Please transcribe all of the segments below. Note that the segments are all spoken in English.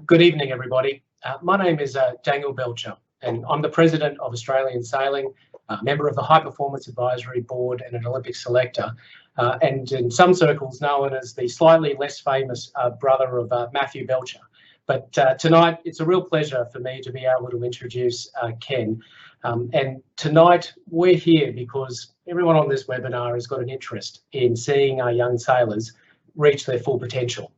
Good evening, everybody. My name is Daniel Belcher, and I'm the President of Australian Sailing, member of the High Performance Advisory Board and an Olympic selector, and in some circles known as the slightly less famous brother of Matthew Belcher. But tonight, it's a real pleasure for me to be able to introduce Ken. And tonight, we're here because everyone on this webinar has got an interest in seeing our young sailors reach their full potential.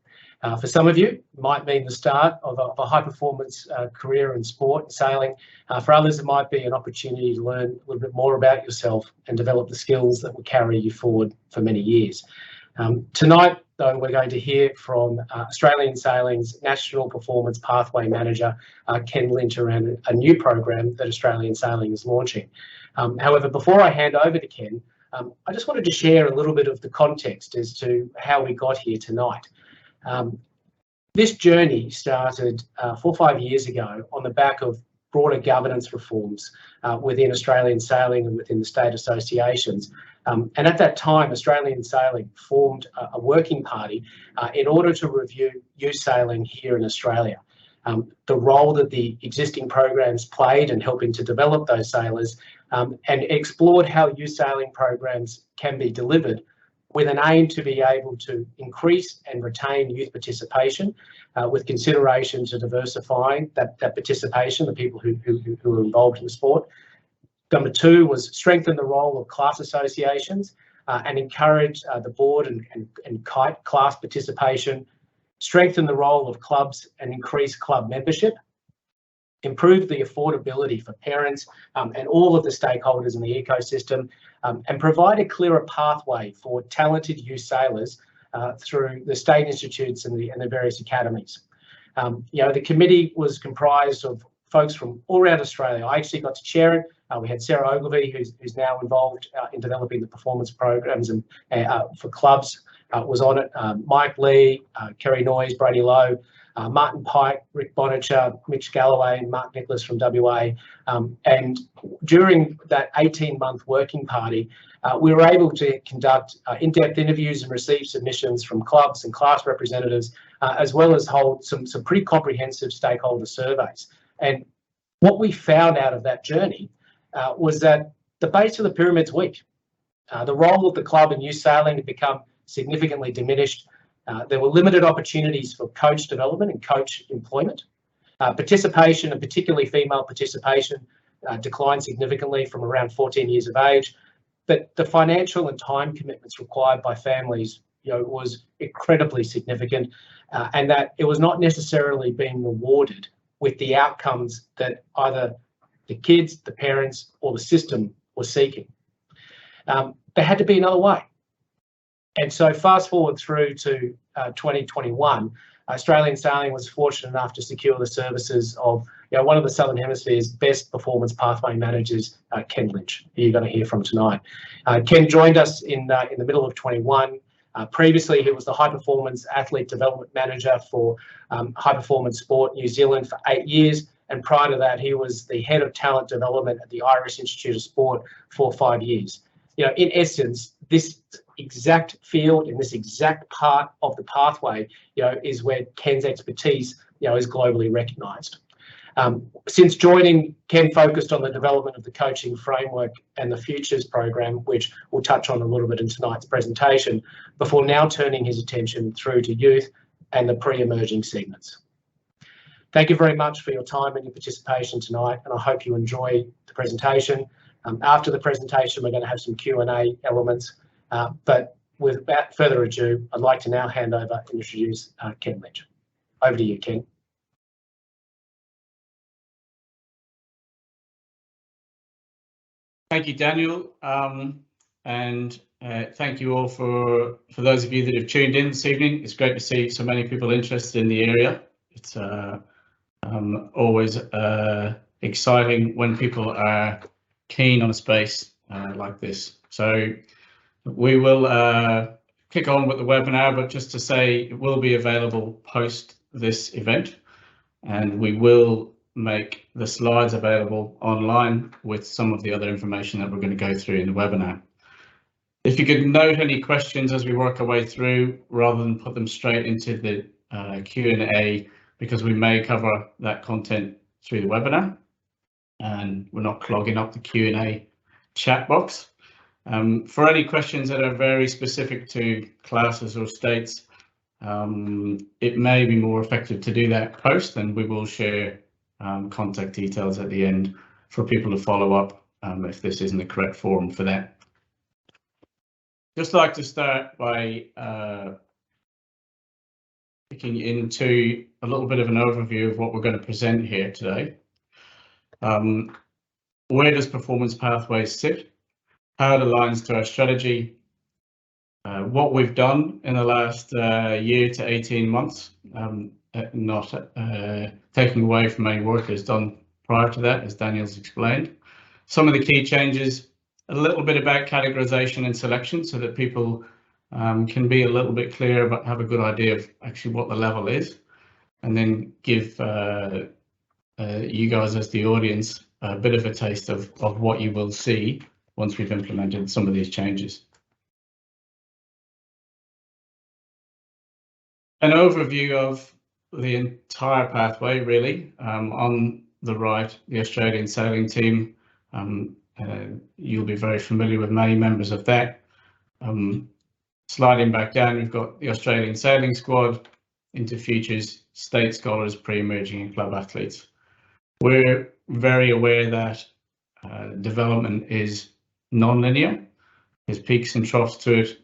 For some of you, it might mean the start of a high-performance career in sport and sailing. For others, it might be an opportunity to learn a little bit more about yourself and develop the skills that will carry you forward for many years. Tonight, though, we're going to hear from Australian Sailing's National Performance Pathway Manager, Ken Lynch, around a new program that Australian Sailing is launching. However, before I hand over to Ken, I just wanted to share a little bit of the context as to how we got here tonight. This journey started 4 or 5 years ago on the back of broader governance reforms within Australian Sailing and within the state associations. And at that time, Australian Sailing formed a working party in order to review youth sailing here in Australia. The role that the existing programs played in helping to develop those sailors, and explored how youth sailing programs can be delivered with an aim to be able to increase and retain youth participation, with consideration to diversifying that participation, the people who are involved in the sport. Number two was strengthen the role of class associations and encourage the board and class participation, strengthen the role of clubs and increase club membership, improve the affordability for parents and all of the stakeholders in the ecosystem, and provide a clearer pathway for talented youth sailors through the state institutes and the various academies. The committee was comprised of folks from all around Australia. I actually got to chair it. We had Sarah Ogilvie, who's now involved in developing the performance programs and for clubs, was on it. Mike Lee, Kerry Noyes, Brady Lowe, Martin Pike, Rick Bonicher, Mitch Galloway, and Mark Nicholas from WA. And during that 18-month working party, we were able to conduct in-depth interviews and receive submissions from clubs and class representatives, as well as hold some pretty comprehensive stakeholder surveys. And what we found out of that journey was that the base of the pyramid's weak. The role of the club in youth sailing had become significantly diminished. There were limited opportunities for coach development and coach employment. Participation, and particularly female participation, declined significantly from around 14 years of age. But the financial and time commitments required by families, was incredibly significant, and that it was not necessarily being rewarded with the outcomes that either the kids, the parents, or the system were seeking. There had to be another way. And so fast forward through to 2021, Australian Sailing was fortunate enough to secure the services of one of the Southern Hemisphere's best performance pathway managers, Ken Lynch, who you're going to hear from tonight. Ken joined us in the middle of 21. Previously, he was the High Performance Athlete Development Manager for High Performance Sport New Zealand for 8 years. And prior to that, he was the Head of Talent Development at the Irish Institute of Sport for 5 years. In essence, this exact field and this exact part of the pathway, is where Ken's expertise, is globally recognised. Since joining, Ken focused on the development of the coaching framework and the Futures program, which we'll touch on a little bit in tonight's presentation, before now turning his attention through to youth and the pre-emerging segments. Thank you very much for your time and your participation tonight, and I hope you enjoy the presentation. After the presentation, we're going to have some Q&A elements, but without further ado, I'd like to now hand over and introduce Ken Lynch. Over to you, Ken. Thank you, Daniel, and thank you all for those of you that have tuned in this evening. It's great to see so many people interested in the area. It's always exciting when people are keen on a space like this. So we will kick on with the webinar, but just to say it will be available post this event, and we will make the slides available online with some of the other information that we're going to go through in the webinar. If you could note any questions as we work our way through, rather than put them straight into the Q&A, because we may cover that content through the webinar, and we're not clogging up the Q&A chat box. For any questions that are very specific to classes or states, it may be more effective to do that post, and we will share contact details at the end for people to follow up if this isn't the correct forum for that. Just like to start by looking into a little bit of an overview of what we're going to present here today. Where does Performance Pathways sit? How it aligns to our strategy, what we've done in the last year to 18 months, not taking away from any work that's done prior to that, as Daniel's explained. Some of the key changes, a little bit about categorization and selection so that people can be a little bit clear about, have a good idea of actually what the level is, and then give you guys as the audience a bit of a taste of what you will see once we've implemented some of these changes. An overview of the entire pathway, really. On the right, the Australian sailing team. You'll be very familiar with many members of that. Sliding back down, we've got the Australian Sailing Squad, into futures, state scholars, pre-emerging and club athletes. We're very aware that development is non-linear. There's peaks and troughs to it.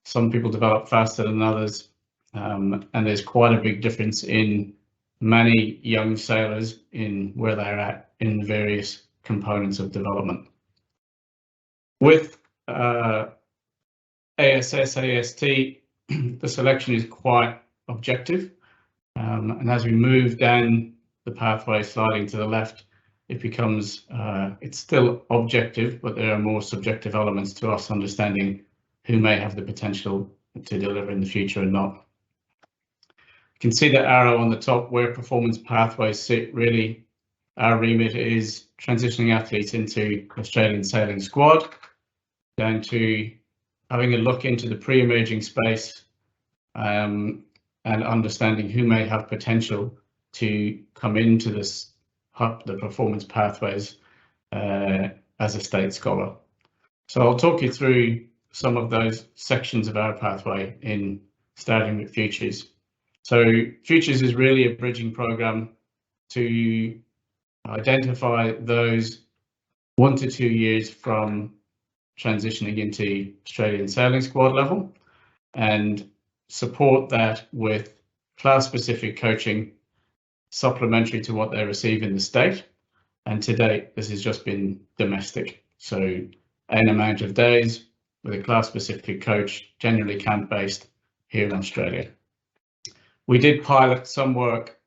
Some people develop faster than others, and there's quite a big difference in many young sailors in where they're at in various components of development. With ASS, AST, the selection is quite objective, and as we move down the pathway sliding to the left, it becomes, it's still objective, but there are more subjective elements to us understanding who may have the potential to deliver in the future and not. You can see that arrow on the top where Performance Pathways sit. Really, our remit is transitioning athletes into Australian Sailing Squad, down to having a look into the pre-emerging space, and understanding who may have potential to come into this the Performance Pathways as a state scholar. So I'll talk you through some of those sections of our pathway, in starting with Futures. So Futures is really a bridging program to identify those 1 to 2 years from transitioning into Australian Sailing Squad level, and support that with class-specific coaching supplementary to what they receive in the state. And to date, this has just been domestic. So an amount of days with a class-specific coach, generally camp-based here in Australia. We did pilot some work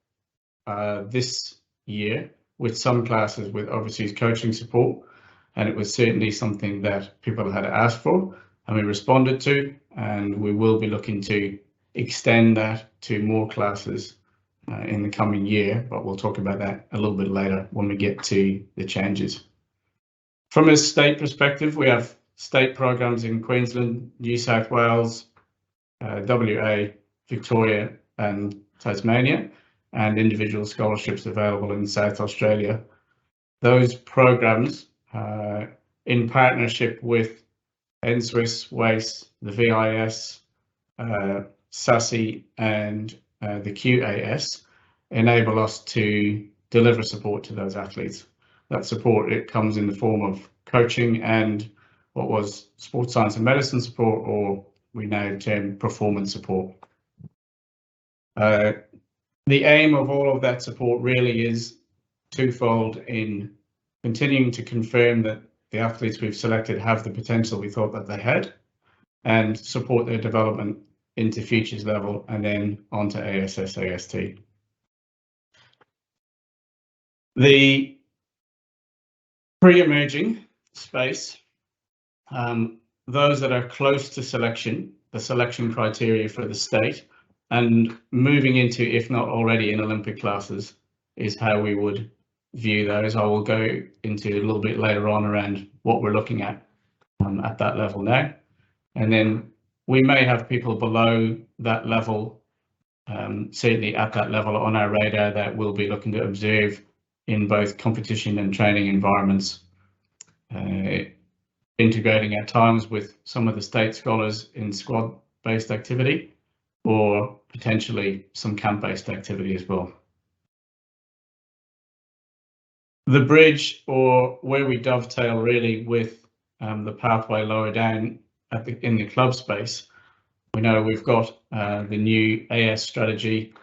this year with some classes with overseas coaching support, and it was certainly something that people had asked for, and we responded to, and we will be looking to extend that to more classes in the coming year, but we'll talk about that a little bit later when we get to the changes. From a state perspective, we have state programs in Queensland, New South Wales, WA, Victoria and Tasmania, and individual scholarships available in South Australia. Those programs, in partnership with NSWIS, WACE, the VIS, SASI and the QAS, enable us to deliver support to those athletes. That support, it comes in the form of coaching and what was sports science and medicine support, or we now term performance support. The aim of all of that support really is twofold, in continuing to confirm that the athletes we've selected have the potential we thought that they had, and support their development into futures level and then onto ASS, AST. The pre-emerging space, those that are close to selection, the selection criteria for the state, and moving into, if not already in Olympic classes, is how we would view those. I will go into a little bit later on around what we're looking at that level now. And then we may have people below that level certainly at that level on our radar that we'll be looking to observe in both competition and training environments, integrating at times with some of the state scholars in squad-based activity, or potentially some camp-based activity as well. The bridge, or where we dovetail really with the pathway lower down in the club space, we know we've got the new AS strategy,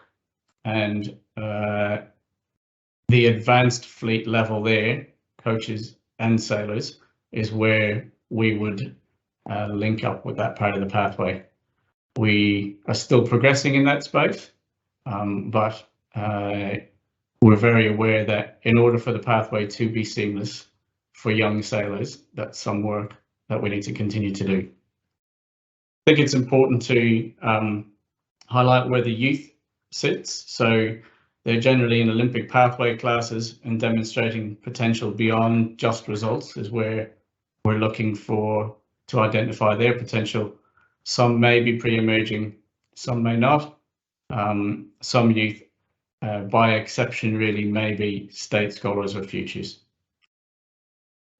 and the advanced fleet level there, coaches and sailors, is where we would link up with that part of the pathway. We are still progressing in that space, but we're very aware that in order for the pathway to be seamless for young sailors, that's some work that we need to continue to do. I think it's important to highlight where the youth sits. So they're generally in Olympic pathway classes, and demonstrating potential beyond just results is where we're looking to identify their potential. Some may be pre-emerging, some may not. Some youth, by exception, really may be state scholars or futures.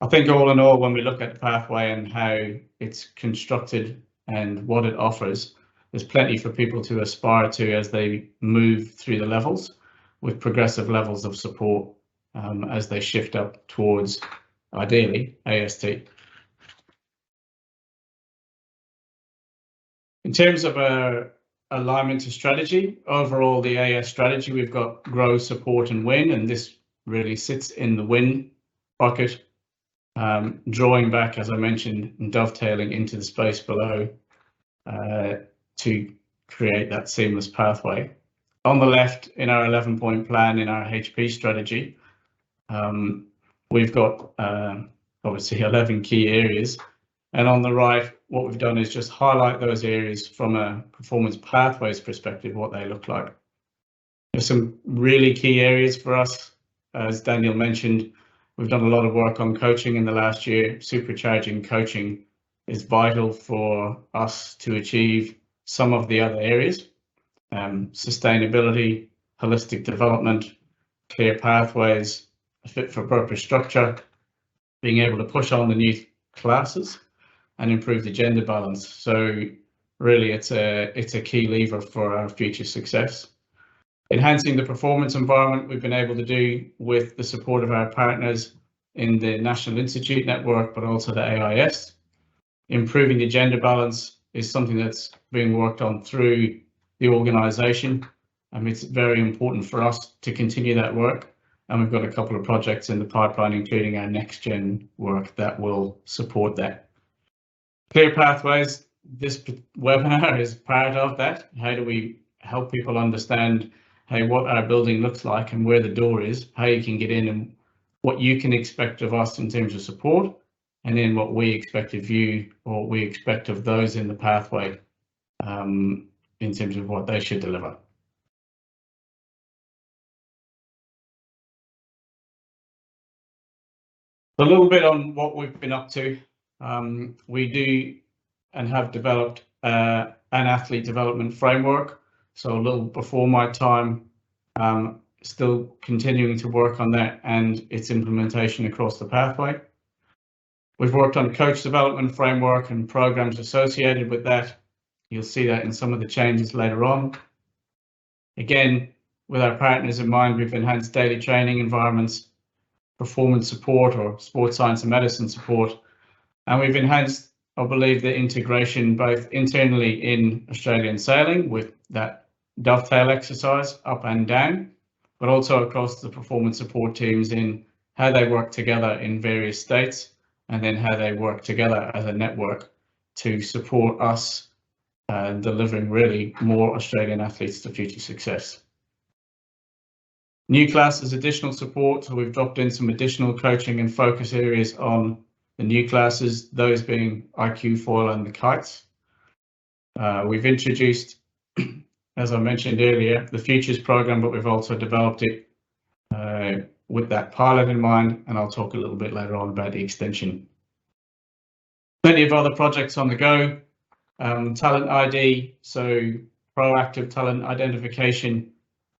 I think all in all, when we look at the pathway and how it's constructed and what it offers, there's plenty for people to aspire to as they move through the levels, with progressive levels of support as they shift up towards, ideally, AST. In terms of our alignment to strategy, overall the AS strategy, we've got grow, support and win, and this really sits in the win bucket, drawing back, as I mentioned, and dovetailing into the space below to create that seamless pathway. On the left, in our 11-point plan, in our HP strategy, we've got obviously 11 key areas, and on the right, what we've done is just highlight those areas from a performance pathways perspective, what they look like. There's some really key areas for us. As Daniel mentioned, we've done a lot of work on coaching in the last year. Supercharging coaching is vital for us to achieve some of the other areas. Sustainability, holistic development, clear pathways, a fit for purpose structure, being able to push on the new classes and improve the gender balance. So really it's a key lever for our future success. Enhancing the performance environment we've been able to do with the support of our partners in the National Institute Network, but also the AIS. Improving the gender balance is something that's being worked on through the organisation. It's very important for us to continue that work, and we've got a couple of projects in the pipeline, including our next gen work that will support that. Clear pathways, this webinar is part of that. How do we help people understand what our building looks like and where the door is, how you can get in, and what you can expect of us in terms of support, and then what we expect of you, or what we expect of those in the pathway in terms of what they should deliver. A little bit on what we've been up to. We do and have developed an athlete development framework. So a little before my time, still continuing to work on that and its implementation across the pathway. We've worked on coach development framework and programs associated with that. You'll see that in some of the changes later on. Again, with our partners in mind, we've enhanced daily training environments, performance support or sports science and medicine support, and we've enhanced, I believe, the integration both internally in Australian sailing with that dovetail exercise up and down, but also across the performance support teams in how they work together in various states, and then how they work together as a network to support us delivering really more Australian athletes to future success. New classes, additional support, so we've dropped in some additional coaching and focus areas on the new classes, those being IQ, foil and the kites. We've introduced, as I mentioned earlier, the Futures program, but we've also developed it with that pilot in mind, and I'll talk a little bit later on about the extension. Plenty of other projects on the go. Talent ID, so proactive talent identification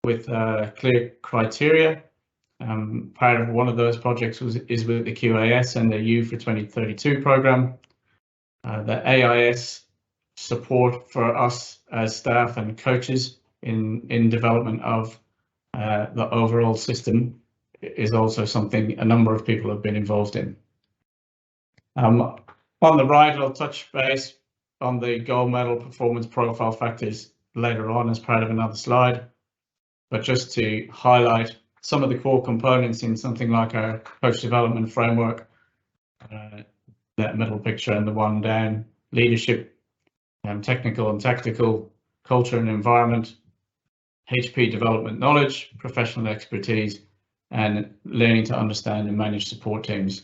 with clear criteria. Part of one of those projects is with the QAS and the U for 2032 program. The AIS support for us as staff and coaches in development of the overall system is also something a number of people have been involved in. On the right, I'll touch base on the gold medal performance profile factors later on as part of another slide, but just to highlight some of the core components in something like our coach development framework, that middle picture and the one down: leadership, technical and tactical, culture and environment, HP development knowledge, professional expertise, and learning to understand and manage support teams,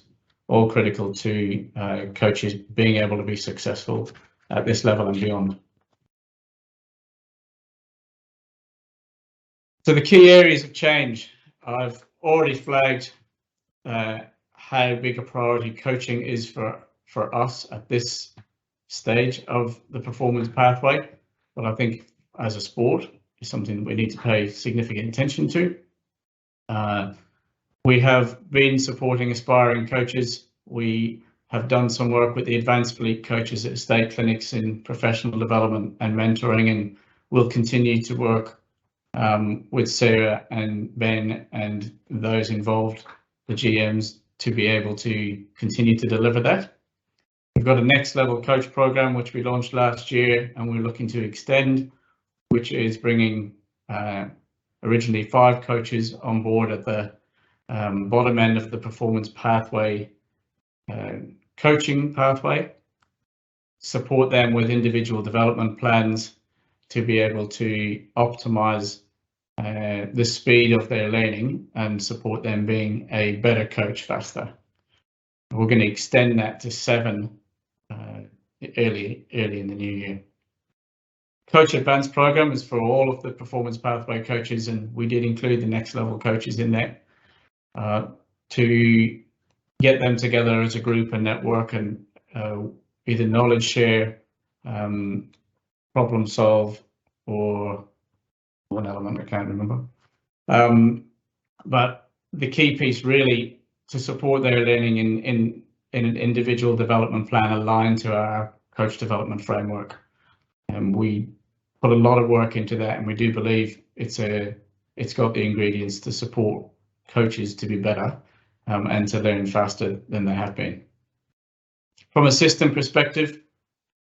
all critical to coaches being able to be successful at this level and beyond. So the key areas of change, I've already flagged how big a priority coaching is for us at this stage of the performance pathway, but I think as a sport is something that we need to pay significant attention to. We have been supporting aspiring coaches. We have done some work with the advanced fleet coaches at state clinics in professional development and mentoring, and we'll continue to work with Sarah and Ben and those involved, the GMs, to be able to continue to deliver that. We've got a next level coach program which we launched last year and we're looking to extend, which is bringing originally 5 coaches on board at the bottom end of the performance pathway, coaching pathway, support them with individual development plans to be able to optimize the speed of their learning and support them being a better coach faster. We're going to extend that to 7 early in the new year. Coach Advanced program is for all of the performance pathway coaches, and we did include the next level coaches in there to get them together as a group and network and either knowledge share, problem solve, or one element I can't remember. But the key piece really to support their learning in an individual development plan aligned to our coach development framework. And we put a lot of work into that, and we do believe it's got the ingredients to support coaches to be better and to learn faster than they have been. From a system perspective,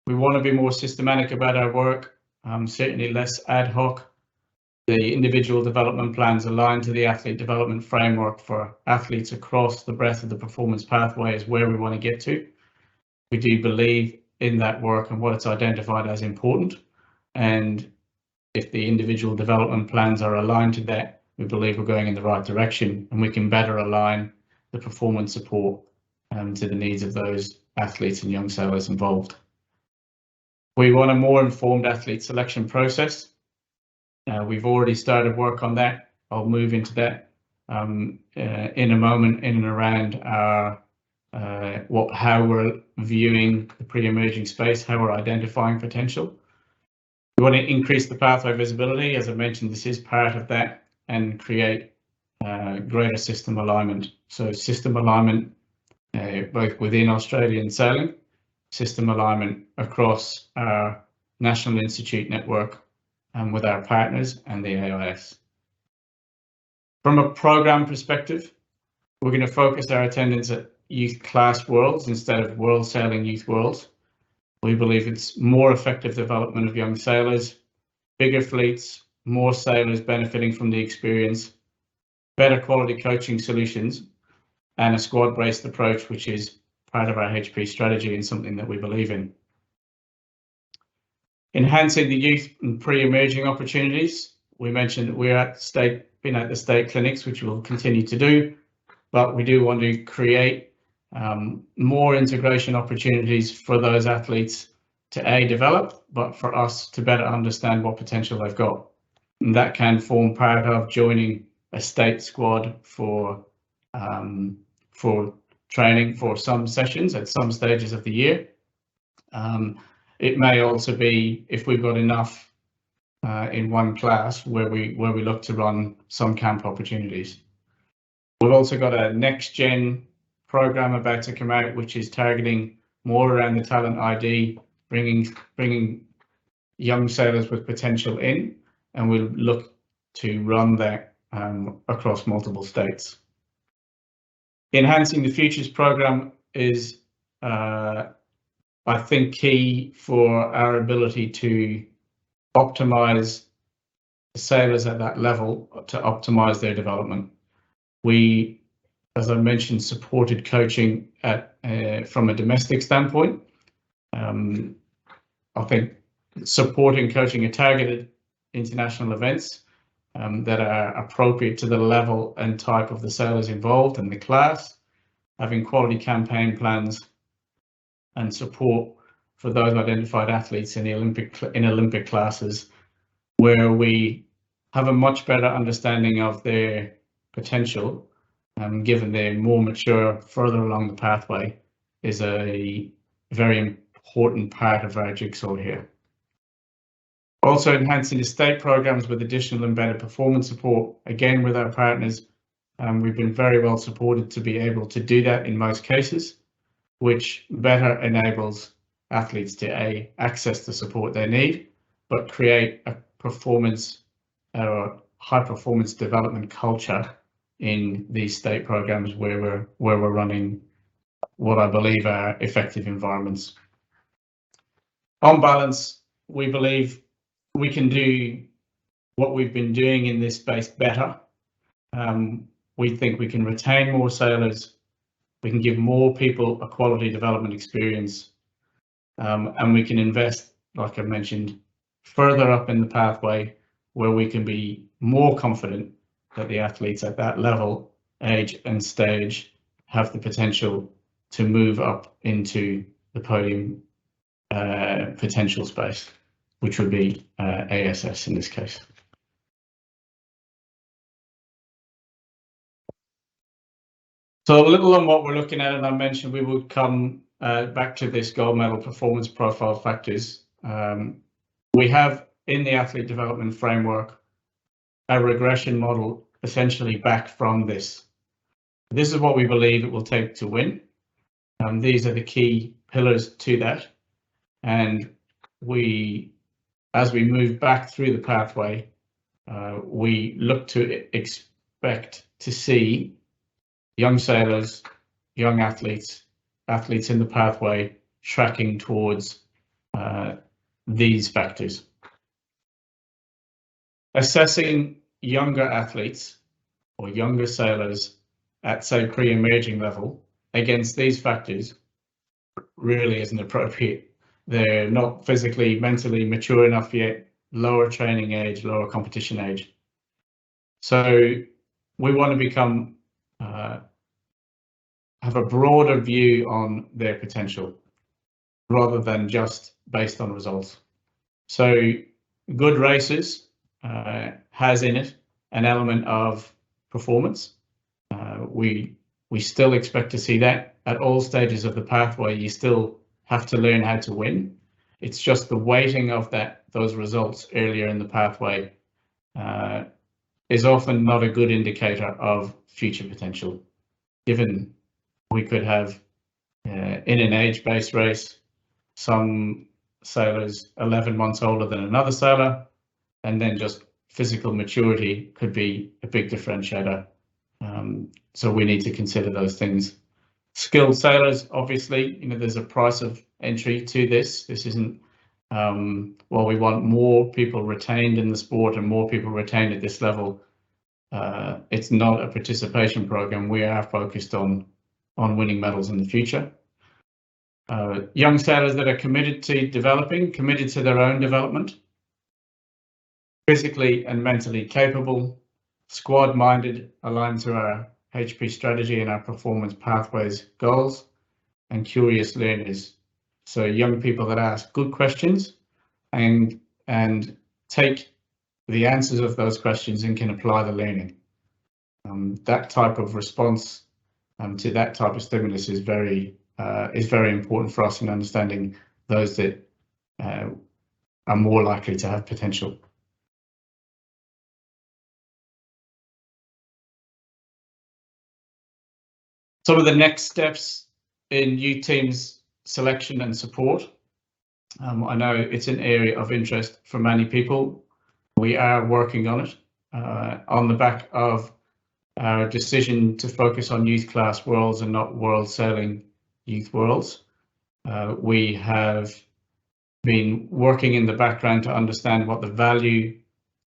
we want to be more systematic about our work, certainly less ad hoc. The individual development plans aligned to the athlete development framework for athletes across the breadth of the performance pathway is where we want to get to. We do believe in that work and what it's identified as important. And if the individual development plans are aligned to that, we believe we're going in the right direction and we can better align the performance support to the needs of those athletes and young sailors involved. We want a more informed athlete selection process. We've already started work on that. I'll move into that in a moment in and around our how we're viewing the pre-emerging space, how we're identifying potential. We want to increase the pathway visibility. As I mentioned, this is part of that, and create greater system alignment. So system alignment both within Australian sailing, system alignment across our National Institute network and with our partners and the AIS. From a program perspective, we're going to focus our attendance at youth class worlds instead of world sailing youth worlds. We believe it's more effective development of young sailors, bigger fleets, more sailors benefiting from the experience, better quality coaching solutions, and a squad-based approach, which is part of our HP strategy and something that we believe in. Enhancing the youth and pre-emerging opportunities. We mentioned that we're been at the state clinics, which we'll continue to do, but we do want to create more integration opportunities for those athletes to develop, but for us to better understand what potential they've got. And that can form part of joining a state squad for training for some sessions at some stages of the year. It may also be, if we've got enough in one class where we look to run some camp opportunities. We've also got a next gen program about to come out, which is targeting more around the talent ID, bringing young sailors with potential in, and we'll look to run that across multiple states. Enhancing the Futures program is, I think, key for our ability to optimize the sailors at that level to optimize their development. We, as I mentioned, supported coaching from a domestic standpoint. I think supporting coaching at targeted international events that are appropriate to the level and type of the sailors involved in the class, having quality campaign plans and support for those identified athletes in the Olympic classes, where we have a much better understanding of their potential, given they're more mature, further along the pathway, is a very important part of our jigsaw here. Also enhancing the state programs with additional embedded performance support, again with our partners. We've been very well supported to be able to do that in most cases, which better enables athletes to access the support they need, but create a performance or high performance development culture in these state programs where we're running what I believe are effective environments. On balance, we believe we can do what we've been doing in this space better. We think we can retain more sailors, we can give more people a quality development experience, and we can invest, like I mentioned, further up in the pathway where we can be more confident that the athletes at that level, age and stage have the potential to move up into the podium potential space, which would be ASS in this case. So a little on what we're looking at, and I mentioned we would come back to this gold medal performance profile factors. We have in the athlete development framework a regression model essentially back from this. This is what we believe it will take to win. These are the key pillars to that, and as we move back through the pathway, we look to expect to see young sailors, young athletes in the pathway tracking towards these factors. Assessing younger athletes or younger sailors at, say, pre-emerging level against these factors really isn't appropriate. They're not physically, mentally mature enough yet, lower training age, lower competition age. So we want to become have a broader view on their potential rather than just based on results. So good races has in it an element of performance. We still expect to see that at all stages of the pathway. You still have to learn how to win. It's just the weighting of those results earlier in the pathway is often not a good indicator of future potential, given we could have in an age-based race some sailors 11 months older than another sailor, and then just physical maturity could be a big differentiator. So we need to consider those things. Skilled sailors, obviously, there's a price of entry to this. This isn't, well, we want more people retained in the sport and more people retained at this level. It's not a participation program. We are focused on winning medals in the future. Young sailors that are committed to developing, committed to their own development, physically and mentally capable, squad-minded, aligned to our HP strategy and our performance pathways goals, and curious learners. So young people that ask good questions and take the answers of those questions and can apply the learning. That type of response to that type of stimulus is very important for us in understanding those that are more likely to have potential. Some of the next steps in youth teams selection and support. I know it's an area of interest for many people. We are working on it on the back of our decision to focus on youth class worlds and not world sailing youth worlds. We have been working in the background to understand what the value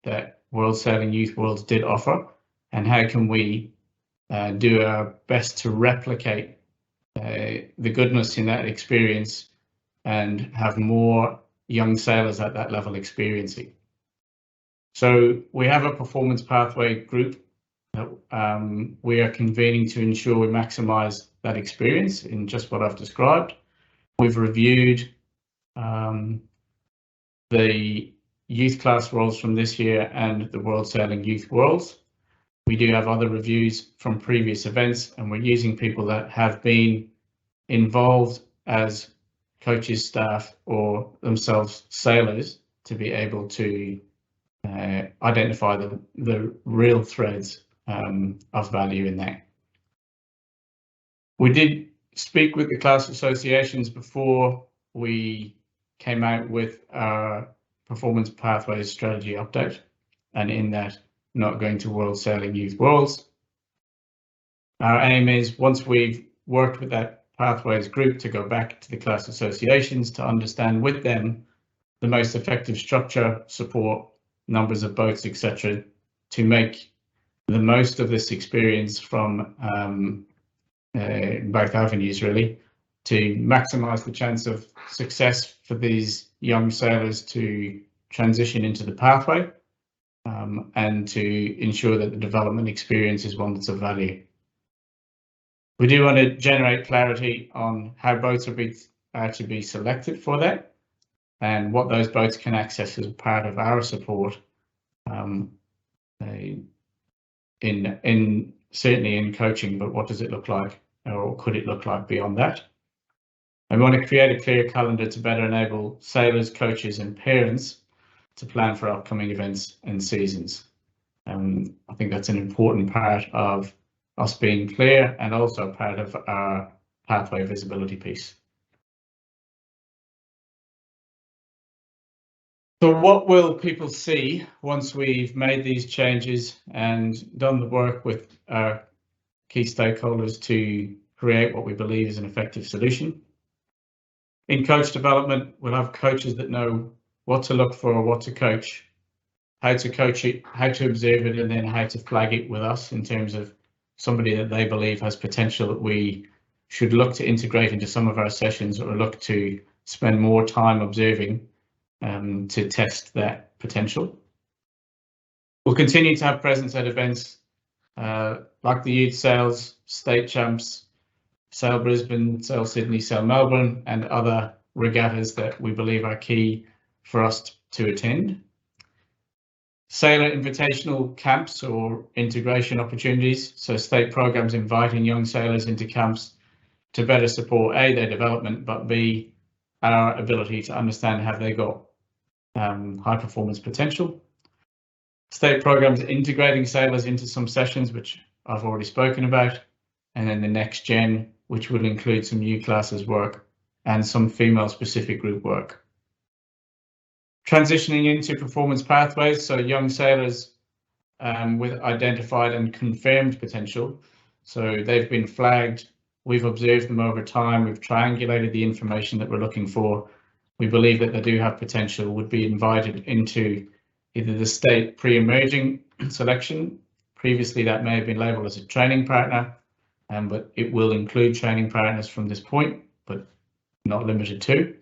that world sailing youth worlds did offer and how can we do our best to replicate the goodness in that experience and have more young sailors at that level experiencing. So we have a performance pathway group that we are convening to ensure we maximise that experience in just what I've described. We've reviewed the youth class roles from this year and the World Sailing Youth Worlds. We do have other reviews from previous events, and we're using people that have been involved as coaches, staff, or themselves sailors to be able to identify the real threads of value in that. We did speak with the class associations before we came out with our performance pathways strategy update, and in that, not going to World Sailing Youth Worlds. Our aim is, once we've worked with that pathways group, to go back to the class associations to understand with them the most effective structure, support, numbers of boats, etc., to make the most of this experience from both avenues, really, to maximise the chance of success for these young sailors to transition into the pathway, and to ensure that the development experience is one that's of value. We do want to generate clarity on how boats are to be selected for that, and what those boats can access as part of our support, certainly in coaching, but what does it look like, or could it look like beyond that? And we want to create a clear calendar to better enable sailors, coaches and parents to plan for upcoming events and seasons. I think that's an important part of us being clear, and also part of our pathway visibility piece. So what will people see once we've made these changes and done the work with our key stakeholders to create what we believe is an effective solution? In coach development, we'll have coaches that know what to look for, what to coach, how to coach it, how to observe it, and then how to flag it with us in terms of somebody that they believe has potential that we should look to integrate into some of our sessions, or look to spend more time observing to test that potential. We'll continue to have presence at events like the Youth Sails, State Champs, Sail Brisbane, Sail Sydney, Sail Melbourne, and other regattas that we believe are key for us to attend. Sailor invitational camps or integration opportunities, so state programs inviting young sailors into camps to better support A, their development, but B, our ability to understand have they got high performance potential. State programs integrating sailors into some sessions, which I've already spoken about, and then the next gen, which will include some new classes work and some female specific group work. Transitioning into performance pathways, so young sailors with identified and confirmed potential. So they've been flagged, we've observed them over time, we've triangulated the information that we're looking for. We believe that they do have potential, would be invited into either the state pre-emerging selection. Previously that may have been labelled as a training partner, but it will include training partners from this point, but not limited to,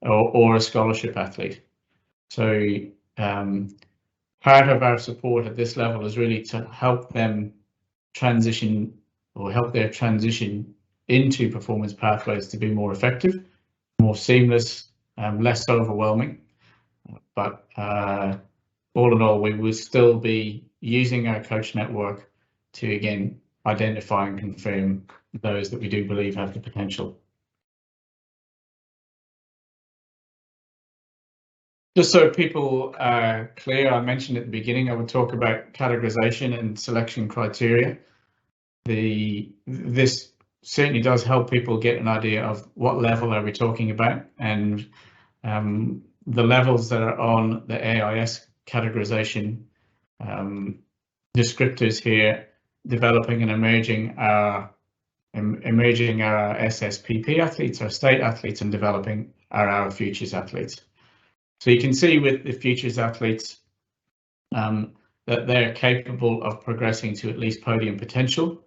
or a scholarship athlete. So part of our support at this level is really to help them transition, or help their transition into performance pathways to be more effective, more seamless, less overwhelming. But all in all, we will still be using our coach network to, again, identify and confirm those that we do believe have the potential. Just so people are clear, I mentioned at the beginning I would talk about categorization and selection criteria. This certainly does help people get an idea of what level are we talking about, and the levels that are on the AIS categorization descriptors here, developing and emerging our SSPP athletes, our state athletes, and developing our futures athletes. So you can see with the futures athletes that they're capable of progressing to at least podium potential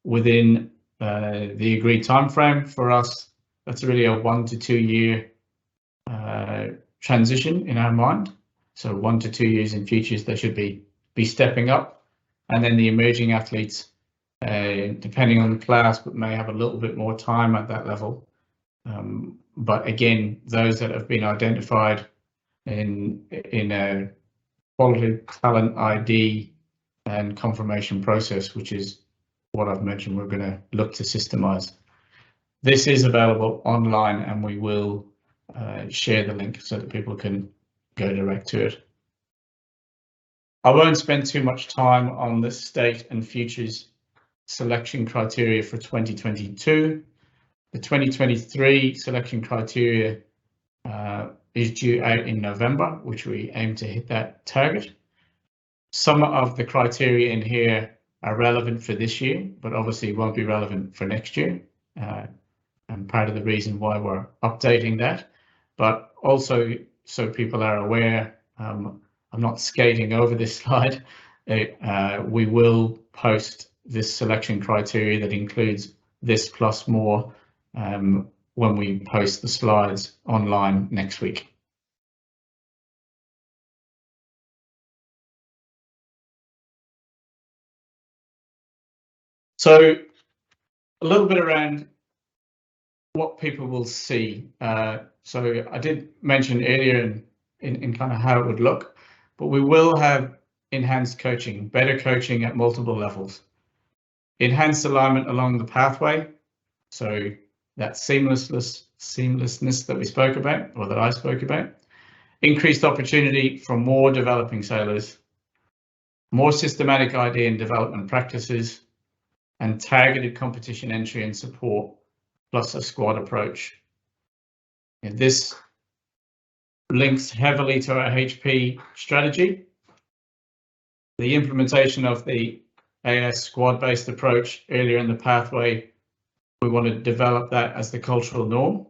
within the agreed time frame. For us, that's really a 1 to 2 year transition in our mind. So 1 to 2 years in futures, they should be stepping up, and then the emerging athletes, depending on the class, but may have a little bit more time at that level. But again, those that have been identified in a quality talent ID and confirmation process, which is what I've mentioned, we're going to look to systemize. This is available online, and we will share the link so that people can go direct to it. I won't spend too much time on the state and futures selection criteria for 2022. The 2023 selection criteria is due out in November, which we aim to hit that target. Some of the criteria in here are relevant for this year, but obviously won't be relevant for next year. And part of the reason why we're updating that, but also so people are aware, I'm not skating over this slide. We will post this selection criteria that includes this plus more when we post the slides online next week. So a little bit around what people will see. So I did mention earlier in kind of how it would look, but we will have enhanced coaching, better coaching at multiple levels. Enhanced alignment along the pathway, so that seamlessness that we spoke about, or that I spoke about. Increased opportunity for more developing sailors, more systematic ID and development practices, and targeted competition entry and support, plus a squad approach. And this links heavily to our HP strategy. The implementation of the AS squad-based approach earlier in the pathway, we want to develop that as the cultural norm.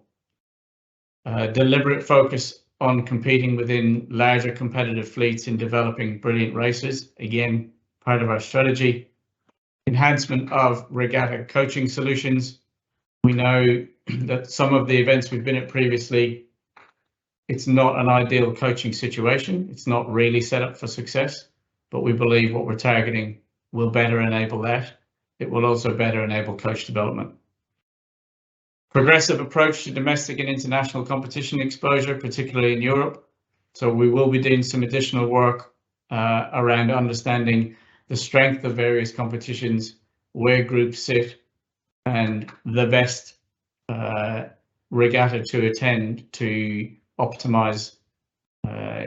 Deliberate focus on competing within larger competitive fleets in developing brilliant races, again, part of our strategy. Enhancement of regatta coaching solutions. We know that some of the events we've been at previously, it's not an ideal coaching situation. It's not really set up for success, but we believe what we're targeting will better enable that. It will also better enable coach development. Progressive approach to domestic and international competition exposure, particularly in Europe. So we will be doing some additional work around understanding the strength of various competitions, where groups sit, and the best regatta to attend to optimize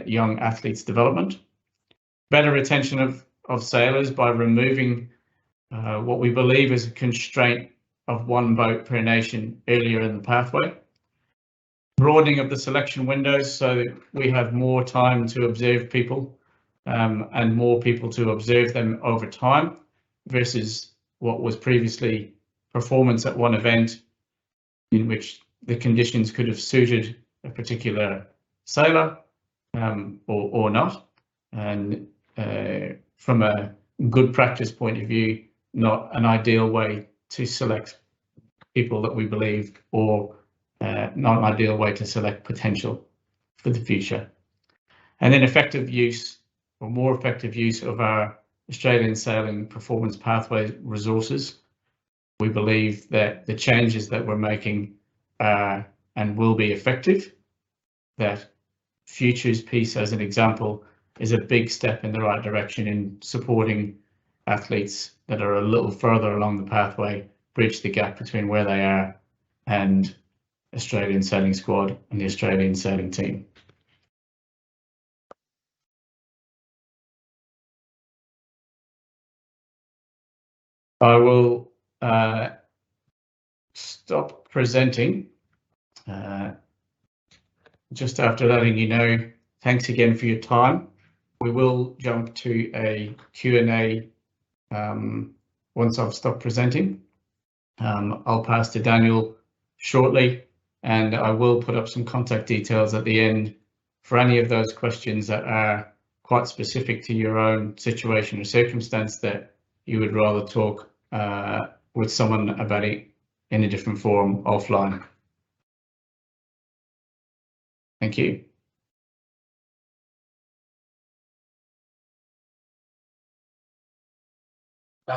young athletes' development. Better retention of sailors by removing what we believe is a constraint of 1 boat per nation earlier in the pathway. Broadening of the selection windows so that we have more time to observe people and more people to observe them over time versus what was previously performance at one event in which the conditions could have suited a particular sailor or not. And from a good practice point of view, not an ideal way to select people that we believe, or not an ideal way to select potential for the future. And then effective use, or more effective use, of our Australian Sailing Performance Pathway resources. We believe that the changes that we're making are and will be effective. That futures piece, as an example, is a big step in the right direction in supporting athletes that are a little further along the pathway, bridge the gap between where they are and Australian Sailing Squad and the Australian Sailing Team. I will stop presenting, just after letting you know, thanks again for your time. We will jump to a Q&A once I've stopped presenting. I'll pass to Daniel shortly, and I will put up some contact details at the end for any of those questions that are quite specific to your own situation or circumstance that you would rather talk with someone about it in a different forum offline. Thank you.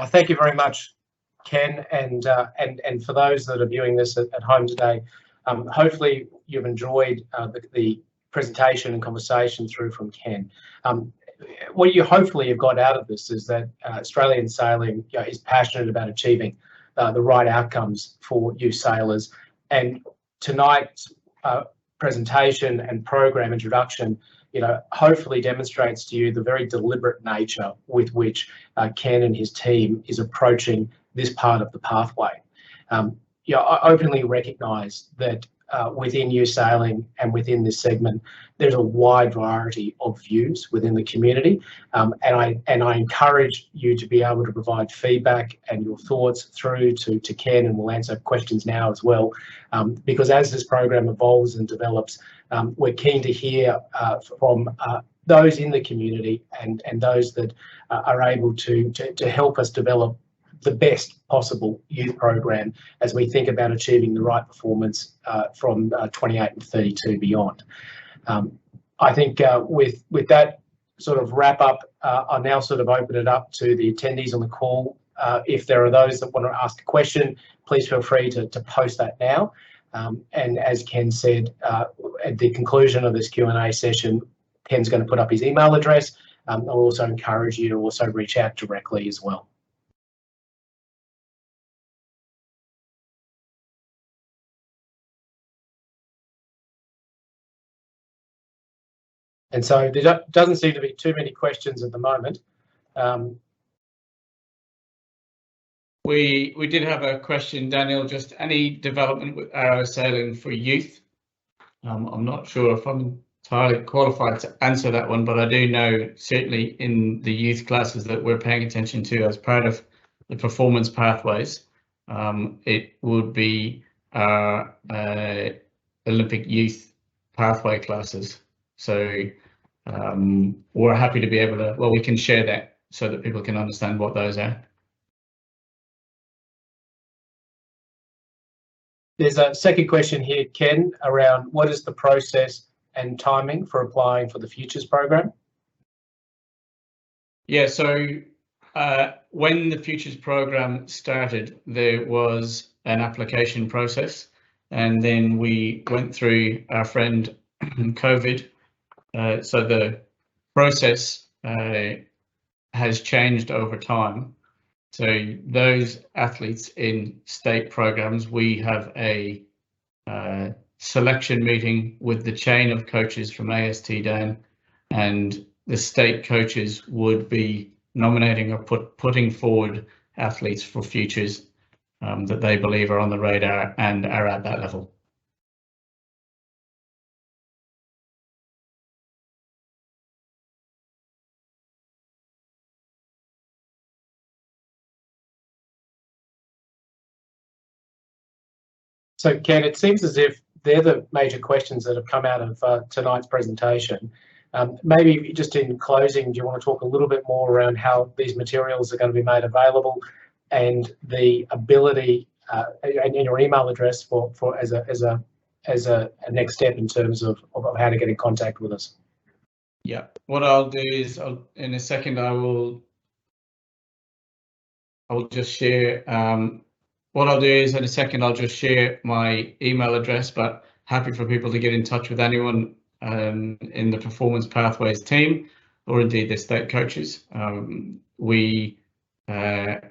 Thank you very much, Ken, and for those that are viewing this at home today, hopefully you've enjoyed the presentation and conversation through from Ken. What you hopefully have got out of this is that Australian Sailing is passionate about achieving the right outcomes for you sailors, and tonight's presentation and program introduction, hopefully demonstrates to you the very deliberate nature with which Ken and his team is approaching this part of the pathway. I openly recognise that within New Sailing and within this segment, there's a wide variety of views within the community, and I encourage you to be able to provide feedback and your thoughts through to Ken, and we'll answer questions now as well, because as this program evolves and develops, we're keen to hear from those in the community and those that are able to help us develop the best possible youth program as we think about achieving the right performance from 28 and 32 beyond. I think with that sort of wrap up, I'll now sort of open it up to the attendees on the call. If there are those that want to ask a question, please feel free to post that now. And as Ken said, at the conclusion of this Q&A session, Ken's going to put up his email address. I'll also encourage you to also reach out directly as well. And so there doesn't seem to be too many questions at the moment. We did have a question, Daniel, just any development with Arrow Sailing for youth? I'm not sure if I'm entirely qualified to answer that one, but I do know certainly in the youth classes that we're paying attention to as part of the performance pathways, it would be our Olympic youth pathway classes. So we're happy to be able to, well, we can share that so that people can understand what those are. There's a second question here, Ken, around what is the process and timing for applying for the Futures program? Yeah, so when the Futures program started, there was an application process, and then we went through our friend COVID. So the process has changed over time. So those athletes in state programs, we have a selection meeting with the chain of coaches from AST down, and the state coaches would be nominating or putting forward athletes for Futures that they believe are on the radar and are at that level. So, Ken, it seems as if they're the major questions that have come out of tonight's presentation. Maybe just in closing, do you want to talk a little bit more around how these materials are going to be made available and the ability and your email address for as a next step in terms of how to get in contact with us? Yeah, what I'll do is in a second I will just share. What I'll do is in a second I'll just share my email address, but happy for people to get in touch with anyone in the Performance Pathways team, or indeed the state coaches. We are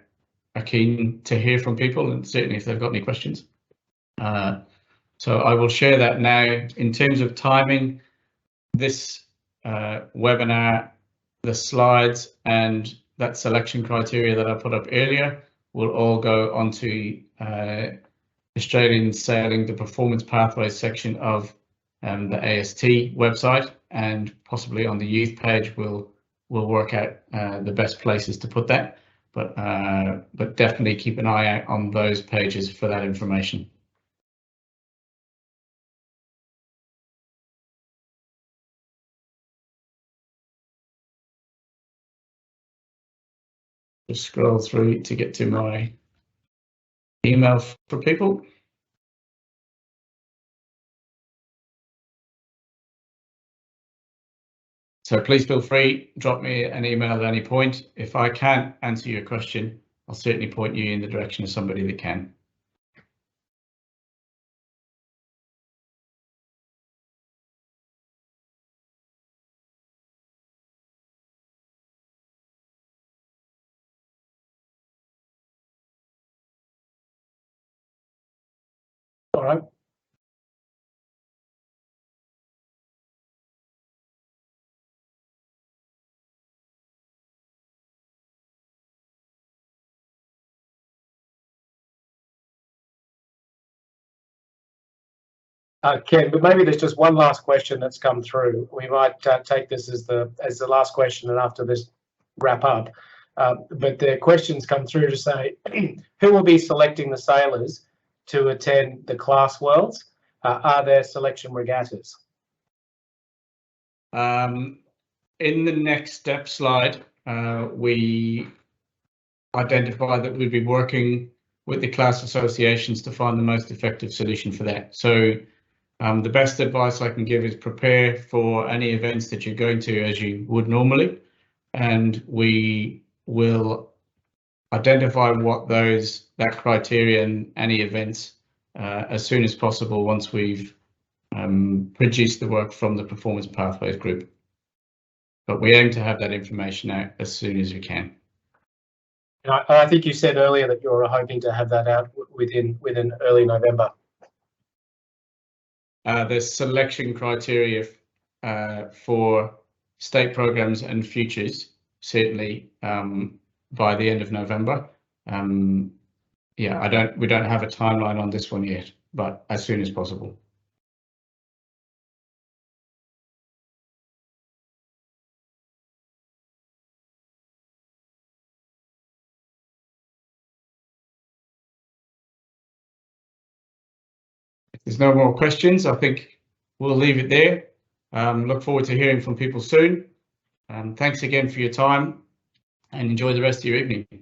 keen to hear from people, and certainly if they've got any questions. So I will share that now. In terms of timing, this webinar, the slides and that selection criteria that I put up earlier will all go onto Australian Sailing, the Performance Pathways section of the AST website, and possibly on the youth page we'll work out the best places to put that, but definitely keep an eye out on those pages for that information. Just scroll through to get to my email for people. So please feel free, drop me an email at any point. If I can't answer your question, I'll certainly point you in the direction of somebody that can. All right. Ken, but maybe there's just one last question that's come through. We might take this as the last question, and after this wrap up. But the questions come through to say, who will be selecting the sailors to attend the Class Worlds? Are there selection regattas? In the next step slide, we identify that we'd be working with the class associations to find the most effective solution for that. So the best advice I can give is prepare for any events that you're going to as you would normally, and we will identify what that criteria and any events as soon as possible once we've produced the work from the Performance Pathways group. But we aim to have that information out as soon as we can. And I think you said earlier that you're hoping to have that out within early November. The selection criteria for state programs and futures, certainly by the end of November. Yeah, we don't have a timeline on this one yet, but as soon as possible. If there's no more questions, I think we'll leave it there. Look forward to hearing from people soon. Thanks again for your time and enjoy the rest of your evening.